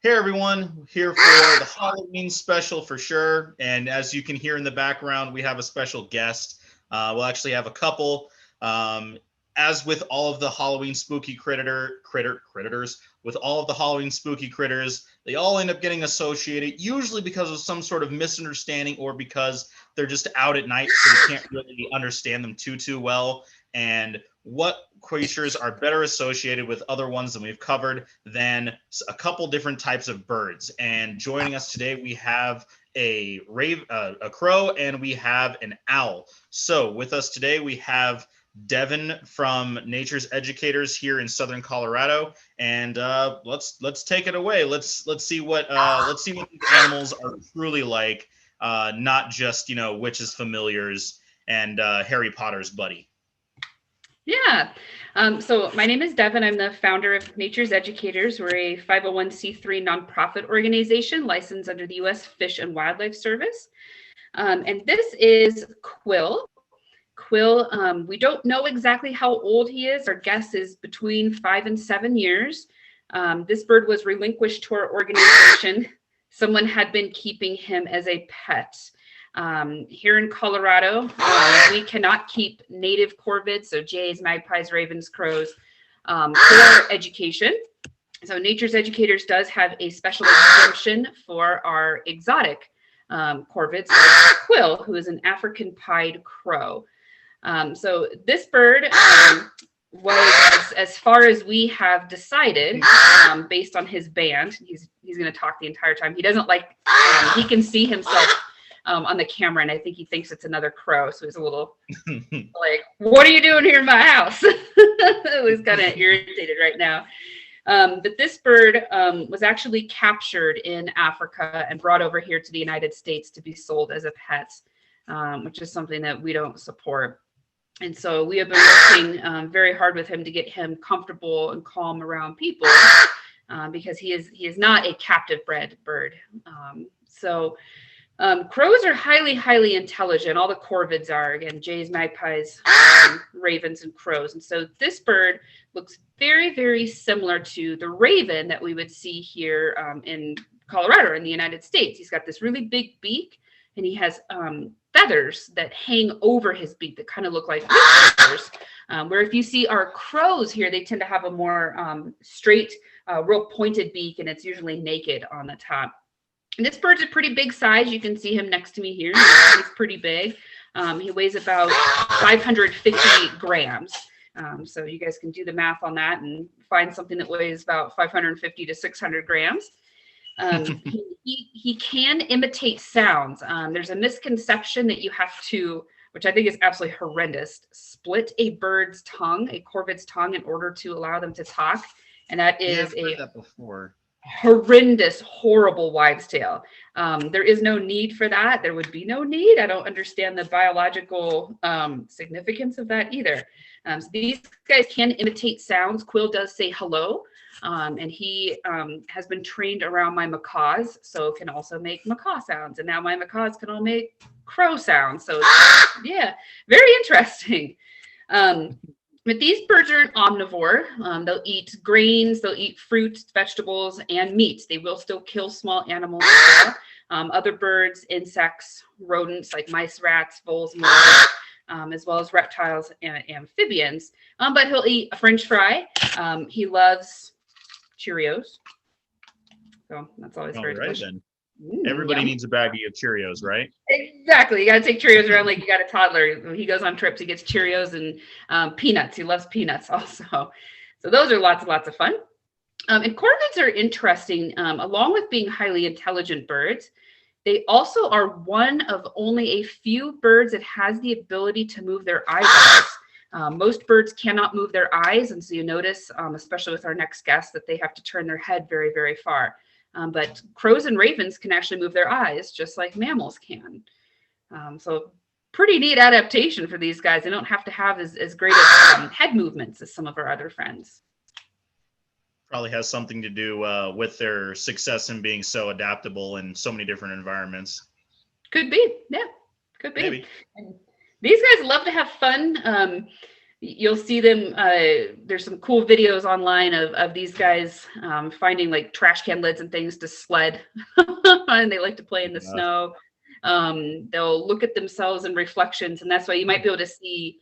Hey everyone, here for the Halloween special for sure. And as you can hear in the background, we have a special guest. We'll actually have a couple. Um, as with all of the Halloween spooky critters, with all of the Halloween spooky critters, they all end up getting associated, usually because of some sort of misunderstanding or because they're just out at night, so we can't really understand them too well. And what creatures are better associated with other ones than we've covered than a couple different types of birds. And joining us today, we have a crow, and we have an owl. So with us today, we have Devin from Nature's Educators here in Southern Colorado, and let's take it away. Let's see what these animals are truly like, not just witches' familiars and Harry Potter's buddy. Yeah. So my name is Devin. I'm the founder of Nature's Educators. We're a 501c3 nonprofit organization licensed under the U.S. Fish and Wildlife Service. And this is Quill. Quill, we don't know exactly how old he is. Our guess is between 5 and 7 years. This bird was relinquished to our organization. Someone had been keeping him as a pet. Here in Colorado, we cannot keep native corvids, so jays, magpies, ravens, crows, for education. So Nature's Educators does have a special exemption for our exotic corvids, like Quill, who is an African pied crow. So this bird was, as far as we have decided, based on his band, he's going to talk the entire time. He doesn't like, he can see himself on the camera, and I think he thinks it's another crow, so he's a little like, what are you doing here in my house? He's kind of irritated right now. But this bird was actually captured in Africa and brought over here to the United States to be sold as a pet, which is something that we don't support. And so we have been working very hard with him to get him comfortable and calm around people, because he is not a captive bred bird. Crows are highly intelligent. All the corvids are, again, jays, magpies, ravens, and crows. And so this bird looks very similar to the raven that we would see here in Colorado, in the United States. He's got this really big beak, and he has feathers that hang over his beak that kind of look like feathers. Where if you see our crows here, they tend to have a more straight, real pointed beak, and it's usually naked on the top. And this bird's a pretty big size. You can see him next to me here. He's pretty big. He weighs about 550 grams. So you guys can do the math on that and find something that weighs about 550 to 600 grams. He can imitate sounds. There's a misconception that you have to, which I think is absolutely horrendous, split a bird's tongue, a corvid's tongue, in order to allow them to talk. And that is horrendous, horrible wives' tale. There is no need for that. There would be no need. I don't understand the biological significance of that either. So these guys can imitate sounds. Quill does say hello, and he has been trained around my macaws, so can also make macaw sounds. And now my macaws can all make crow sounds. So yeah, very interesting. But these birds are an omnivore. They'll eat grains, they'll eat fruits, vegetables, and meats. They will still kill small animals as well. Other birds, insects, rodents like mice, rats, voles, moles, as well as reptiles and amphibians. But he'll eat a French fry. He loves Cheerios. So that's always very delicious. Everybody needs a baggie of Cheerios, right? Exactly. You got to take Cheerios around like you got a toddler. When he goes on trips, he gets Cheerios and peanuts. He loves peanuts also. So those are lots of fun. And corvids are interesting. Along with being highly intelligent birds, they also are one of only a few birds that has the ability to move their eyeballs. Most birds cannot move their eyes. And so you notice, especially with our next guest, that they have to turn their head very far. But crows and ravens can actually move their eyes just like mammals can. So pretty neat adaptation for these guys. They don't have to have as great of head movements as some of our other friends. Probably has something to do with their success in being so adaptable in so many different environments. Could be. Yeah, could be. Maybe. And these guys love to have fun. You'll see them. There's some cool videos online of these guys finding like trash can lids and things to sled, and they like to play in the Yeah. snow. They'll look at themselves in reflections, and that's why you might be able to see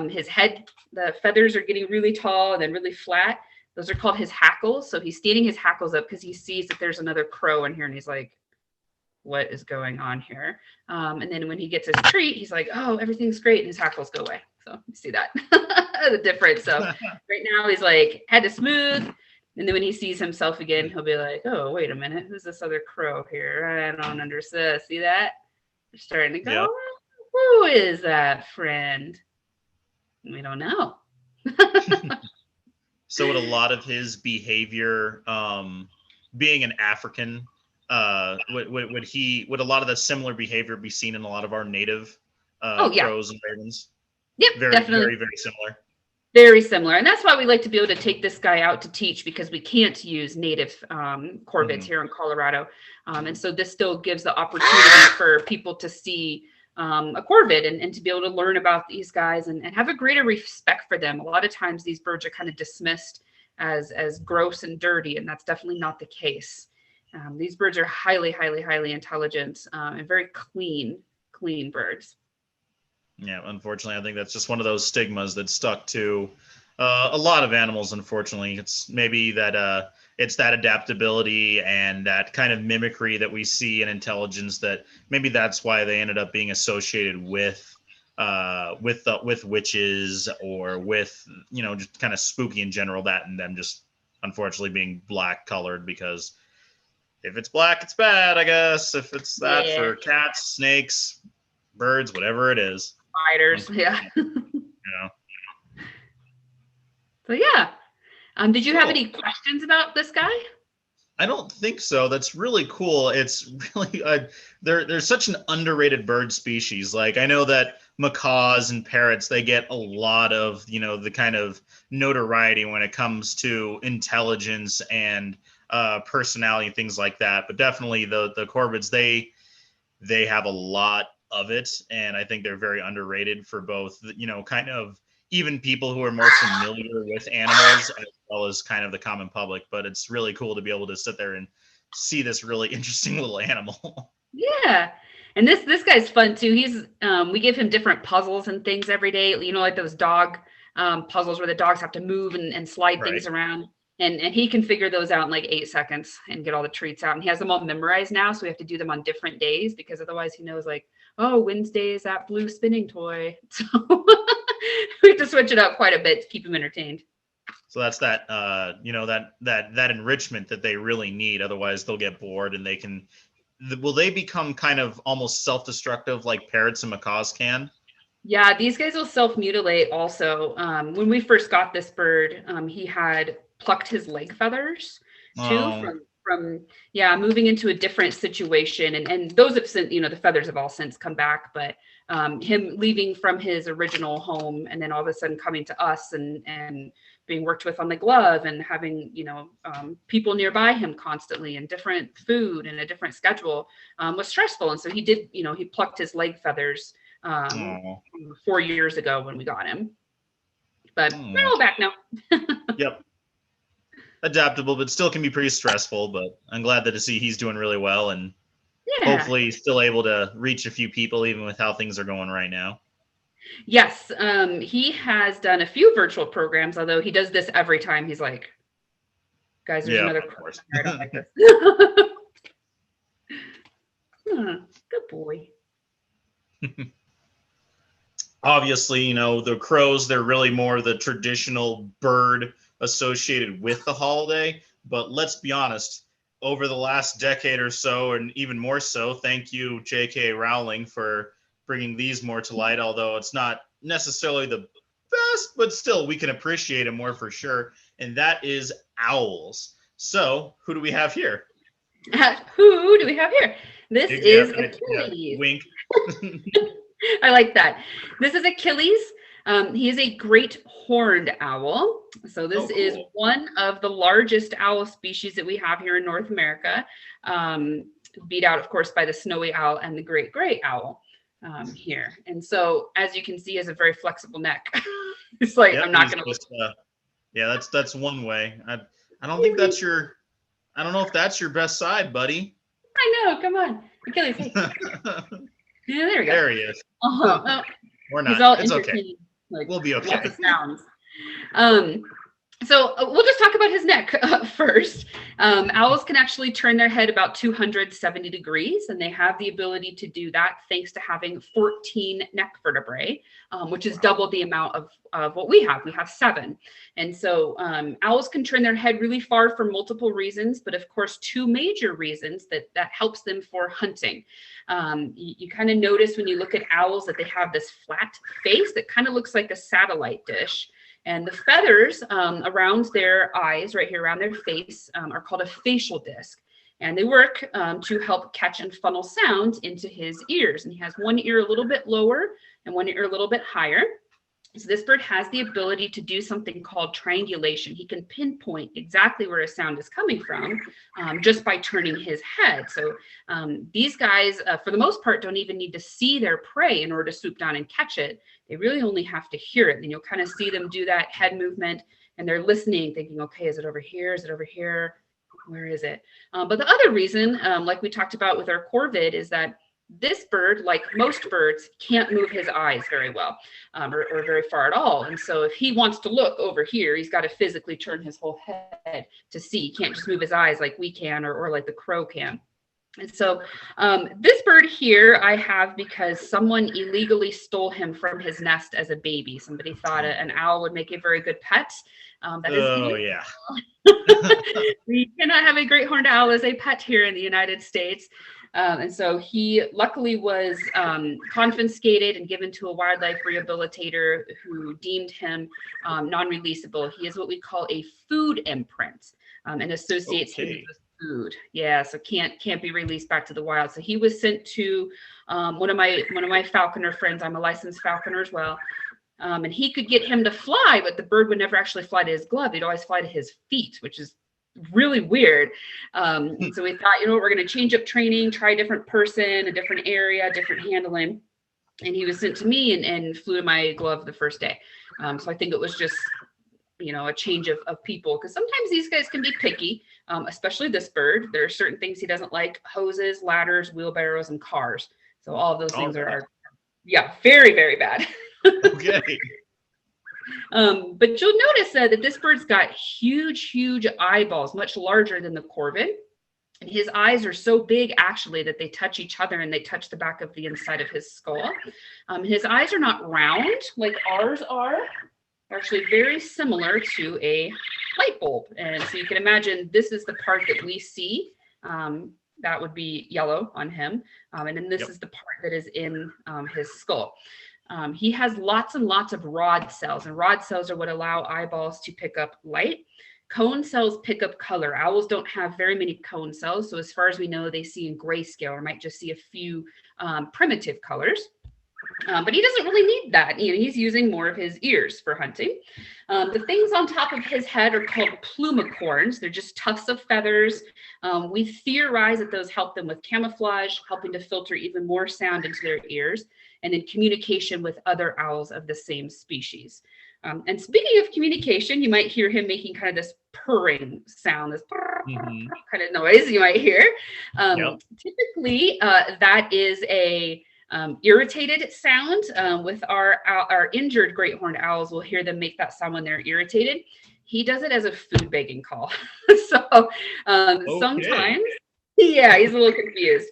his head. The feathers are getting really tall and then really flat. Those are called his hackles. So he's standing his hackles up because he sees that there's another crow in here, and he's like, what is going on here? And then when he gets his treat, he's like, oh, everything's great. And his hackles go away. So you see that, the difference. So right now he's like head to smooth. And then when he sees himself again, he'll be like, oh, wait a minute. Who's this other crow here? I don't understand. See that? They're starting to go, Yeah. who is that friend? We don't know. So would a lot of his behavior, being an African, would a lot of the similar behavior be seen in a lot of our native Oh, yeah. crows and ravens? Yep, Very, definitely. very, very similar. Very similar. And that's why we like to be able to take this guy out to teach, because we can't use native corvids here in Colorado. And so this still gives the opportunity for people to see a corvid and to be able to learn about these guys and have a greater respect for them. A lot of times these birds are kind of dismissed as gross and dirty, and that's definitely not the case. These birds are highly, highly, highly intelligent and very clean birds. Yeah, unfortunately, I think that's just one of those stigmas that's stuck to a lot of animals. Unfortunately, it's maybe that it's that adaptability and that kind of mimicry that we see in intelligence, that maybe that's why they ended up being associated with witches, or with, you know, just kind of spooky in general. That and them just unfortunately being black colored, because if it's black, it's bad, I guess. If it's that for cats, snakes, birds, whatever it is. Spiders, yeah. Yeah. So yeah. Did you have any questions about this guy? I don't think so. That's really cool. It's really they're such an underrated bird species. Like, I know that macaws and parrots, they get a lot of, you know, the kind of notoriety when it comes to intelligence and personality and things like that. But definitely the corvids, they have a lot of it, and I think they're very underrated for both, you know, kind of even people who are more familiar with animals, as well as kind of the common public. But it's really cool to be able to sit there and see this really interesting little animal. Yeah. And this guy's fun too. He's we give him different puzzles and things every day, you know, like those dog puzzles where the dogs have to move and slide Right. things around. And he can figure those out in like 8 seconds and get all the treats out. And he has them all memorized now. So we have to do them on different days, because otherwise he knows, like, oh, Wednesday is that blue spinning toy. So we have to switch it up quite a bit to keep him entertained. So that's that, you know, that enrichment that they really need. Otherwise they'll get bored, and will they become kind of almost self-destructive like parrots and macaws can? Yeah, these guys will self-mutilate also. When we first got this bird, he had plucked his leg feathers too from moving into a different situation. And those have since, you know, the feathers have all since come back, but him leaving from his original home and then all of a sudden coming to us and being worked with on the glove and having, you know, people nearby him constantly and different food and a different schedule was stressful. And so he did, you know, he plucked his leg feathers 4 years ago when we got him, but they're all back now. Yep. Adaptable, but still can be pretty stressful. But I'm glad that to see he's doing really well, and hopefully still able to reach a few people even with how things are going right now. Yes, he has done a few virtual programs, although he does this every time. He's like, guys, there's another course. I don't like this. Good boy. Obviously, you know, the crows, they're really more the traditional bird associated with the holiday. But let's be honest, over the last decade or so, and even more so, thank you, J.K. Rowling, for bringing these more to light, although it's not necessarily the best, but still we can appreciate it more for sure. And that is owls. So who do we have here? Who do we have here? This is Achilles. Wink. I like that. This is Achilles. He is a great horned owl. So this is one of the largest owl species that we have here in North America. Beat out, of course, by the snowy owl and the great gray owl here. And so, as you can see, he has a very flexible neck. It's like, Yep, I'm not he's going to. just yeah, that's one way. I don't think that's your I don't know if that's your best side, buddy. I know. Come on, Achilles. Hey, yeah, there we go. There he is. Well, We're he's not. all It's okay. entertaining, like We'll be lots okay. of sounds. Um, So we'll just talk about his neck first. Owls can actually turn their head about 270 degrees, and they have the ability to do that thanks to having 14 neck vertebrae, which is double the amount of what we have. We have 7. And so owls can turn their head really far for multiple reasons, but of course, 2 major reasons that helps them for hunting. You kind of notice when you look at owls that they have this flat face that kind of looks like a satellite dish. And the feathers around their eyes, right here around their face, are called a facial disc. And they work to help catch and funnel sound into his ears. And he has one ear a little bit lower and one ear a little bit higher. So this bird has the ability to do something called triangulation. He can pinpoint exactly where a sound is coming from just by turning his head. So these guys, for the most part, don't even need to see their prey in order to swoop down and catch it. They really only have to hear it. And you'll kind of see them do that head movement, and they're listening, thinking, okay, is it over here? Is it over here? Where is it? But the other reason, like we talked about with our corvid, is that this bird, like most birds, can't move his eyes very well or very far at all. And so if he wants to look over here, he's got to physically turn his whole head to see. He can't just move his eyes like we can or like the crow can. And so this bird here I have because someone illegally stole him from his nest as a baby. Somebody thought an owl would make a very good pet. That is illegal. Yeah. We cannot have a great horned owl as a pet here in the United States. And so he luckily was confiscated and given to a wildlife rehabilitator who deemed him non-releasable. He is what we call a food imprint and associates him with food. Yeah, so can't be released back to the wild. So he was sent to one of my falconer friends. I'm a licensed falconer as well. And he could get him to fly, but the bird would never actually fly to his glove. He'd always fly to his feet, which is really weird. So we thought, we're going to change up training, try a different person, a different area, different handling. And he was sent to me and flew to my glove the first day. So I think it was just, a change of people, because sometimes these guys can be picky, especially this bird. There are certain things he doesn't like: hoses, ladders, wheelbarrows, and cars. So all of those things are very, very bad. Okay. But you'll notice that this bird's got huge eyeballs, much larger than the corvid. And his eyes are so big, actually, that they touch each other and they touch the back of the inside of his skull. His eyes are not round like ours are. They're actually very similar to a light bulb. And so you can imagine this is the part that we see. That would be yellow on him. And then this is the part that is in his skull. He has lots and lots of rod cells, and rod cells are what allow eyeballs to pick up light. Cone cells pick up color. Owls don't have very many cone cells, so as far as we know, they see in grayscale or might just see a few primitive colors. But he doesn't really need that. He's using more of his ears for hunting. The things on top of his head are called plumicorns. They're just tufts of feathers. We theorize that those help them with camouflage, helping to filter even more sound into their ears, and in communication with other owls of the same species. And speaking of communication, you might hear him making kind of this purring sound, this kind of noise you might hear. Typically, that is a irritated sound. With our injured great horned owls, we'll hear them make that sound when they're irritated. He does it as a food begging call. So sometimes, he's a little confused.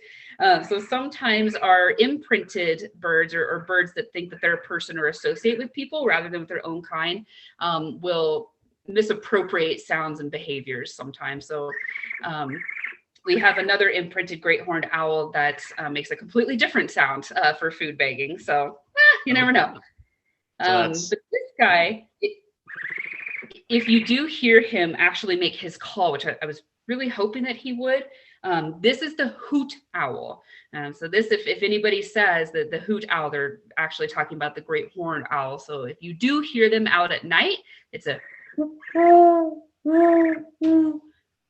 So sometimes our imprinted birds or birds that think that they're a person or associate with people rather than with their own kind will misappropriate sounds and behaviors sometimes. So we have another imprinted great horned owl that makes a completely different sound for food begging. So you never know. But this guy, if you do hear him actually make his call, which I was really hoping that he would, this is the hoot owl. So this, if anybody says that the hoot owl, they're actually talking about the great horned owl. So if you do hear them out at night, it's a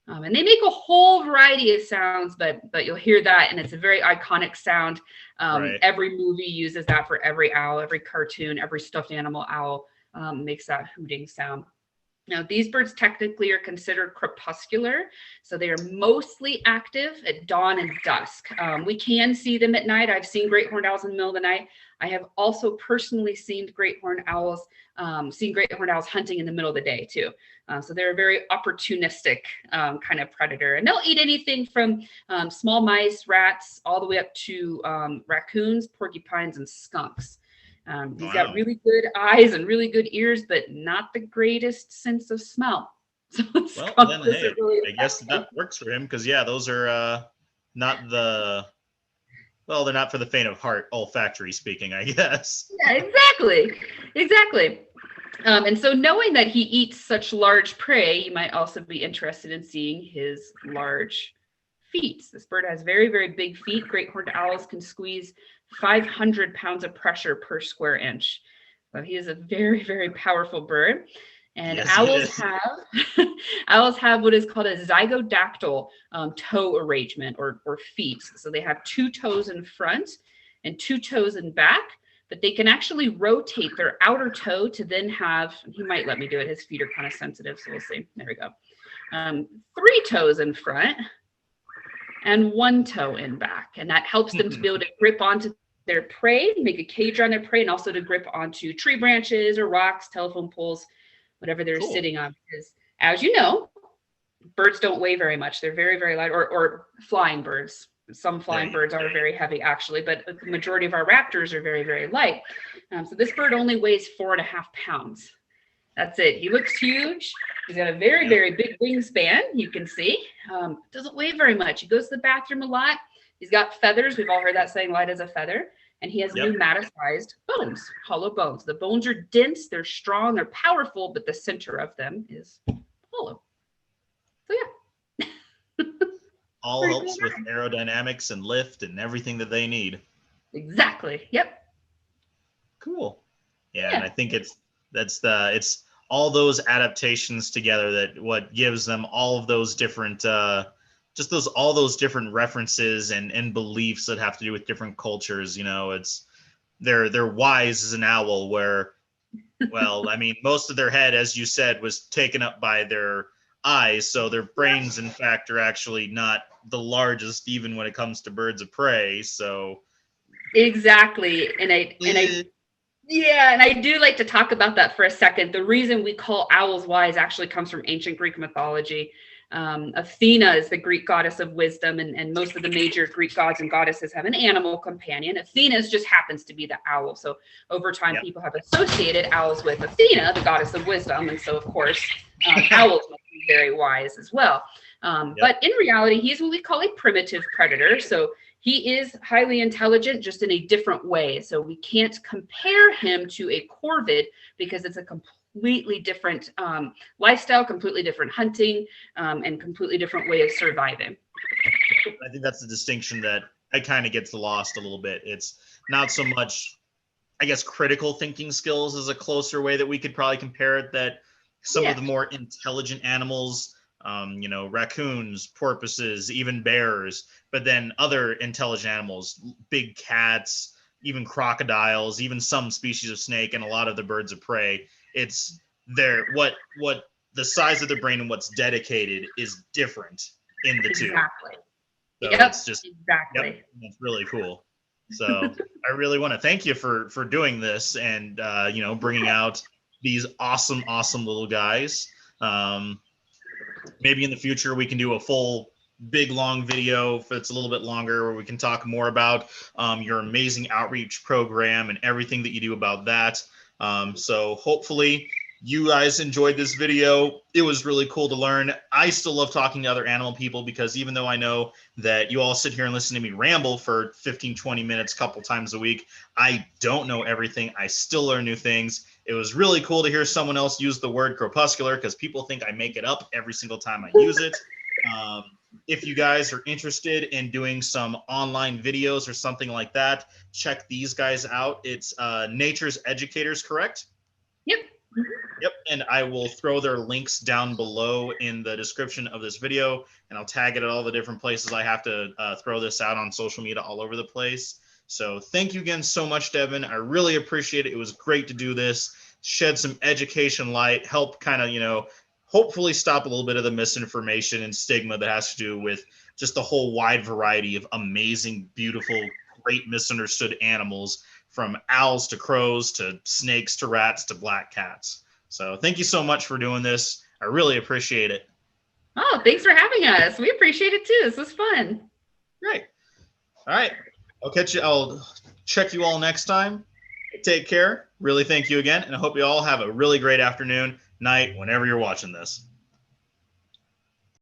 and they make a whole variety of sounds, but you'll hear that, and it's a very iconic sound. Every movie uses that for every owl, every cartoon, every stuffed animal owl makes that hooting sound. Now, these birds technically are considered crepuscular, so they are mostly active at dawn and dusk. We can see them at night. I've seen great horned owls in the middle of the night. I have also personally seen great horned owls, hunting in the middle of the day too. So they're a very opportunistic kind of predator, and they'll eat anything from small mice, rats, all the way up to raccoons, porcupines, and skunks. He's got really good eyes and really good ears, but not the greatest sense of smell. So well, then, hey, really I guess that works for him because, yeah, those are not the, well, they're not for the faint of heart, olfactory speaking, I guess. Yeah, exactly. And so knowing that he eats such large prey, you might also be interested in seeing his large feet. This bird has very, very big feet. Great horned owls can squeeze 500 pounds of pressure per square inch. So he is a very, very powerful bird. And yes, owls have what is called a zygodactyl toe arrangement or feet. So they have 2 toes in front and 2 toes in back, but they can actually rotate their outer toe to then have, he might let me do it, his feet are kind of sensitive, so we'll see. There we go. 3 toes in front and 1 toe in back. And that helps them to be able to grip onto their prey, make a cage on their prey, and also to grip onto tree branches or rocks, telephone poles, whatever they're sitting on. Because as you know, birds don't weigh very much. They're very, very light, or flying birds. Some flying birds are very heavy actually, but the majority of our raptors are very, very light. So this bird only weighs 4.5 pounds. That's it. He looks huge. He's got a very, very big wingspan, you can see. Doesn't weigh very much. He goes to the bathroom a lot. He's got feathers. We've all heard that saying, light as a feather. And he has pneumaticized bones, hollow bones. The bones are dense, they're strong, they're powerful, but the center of them is hollow. So yeah. All helps with aerodynamics and lift and everything that they need. Exactly. Yep. Cool. Yeah, and I think it's all those adaptations together that what gives them all of those different all those different references and beliefs that have to do with different cultures. You know, it's they're wise as an owl, where, well, I mean, most of their head, as you said, was taken up by their eyes, so their brains, in fact, are actually not the largest, even when it comes to birds of prey. So exactly, and I do like to talk about that for a second. The reason we call owls wise actually comes from ancient Greek mythology. Athena is the Greek goddess of wisdom, and most of the major Greek gods and goddesses have an animal companion. Athena just happens to be the owl. So over time, people have associated owls with Athena, the goddess of wisdom. And so, of course, owls must be very wise as well. But in reality, he's what we call a primitive predator. So he is highly intelligent, just in a different way. So we can't compare him to a corvid because it's a completely different lifestyle, completely different hunting, and completely different way of surviving. I think that's the distinction that kind of gets lost a little bit. It's not so much, I guess, critical thinking skills is a closer way that we could probably compare it, that some of the more intelligent animals, raccoons, porpoises, even bears, but then other intelligent animals, big cats, even crocodiles, even some species of snake, and a lot of the birds of prey. It's what the size of the brain and what's dedicated is different in the two. Exactly. So it's just exactly. It's really cool. So I really want to thank you for doing this and bringing out these awesome little guys. Maybe in the future we can do a full big long video that's a little bit longer, where we can talk more about your amazing outreach program and everything that you do about that. So hopefully you guys enjoyed this video. It was really cool to learn. I still love talking to other animal people, because even though I know that you all sit here and listen to me ramble for 15-20 minutes a couple times a week, I don't know everything. I still learn new things. It was really cool to hear someone else use the word crepuscular, because people think I make it up every single time I use it. If you guys are interested in doing some online videos or something like that, check these guys out. It's Nature's Educators, correct? Yep. Yep, and I will throw their links down below in the description of this video, and I'll tag it at all the different places. I have to throw this out on social media all over the place. So thank you again so much, Devin. I really appreciate it. It was great to do this. shed some education light, help kind of, hopefully stop a little bit of the misinformation and stigma that has to do with just the whole wide variety of amazing, beautiful, great misunderstood animals, from owls to crows to snakes to rats to black cats. So thank you so much for doing this. I really appreciate it. Oh, thanks for having us. We appreciate it too. This was fun. Great. All right. I'll check you all next time. Take care. Really thank you again. And I hope you all have a really great afternoon, night, whenever you're watching this.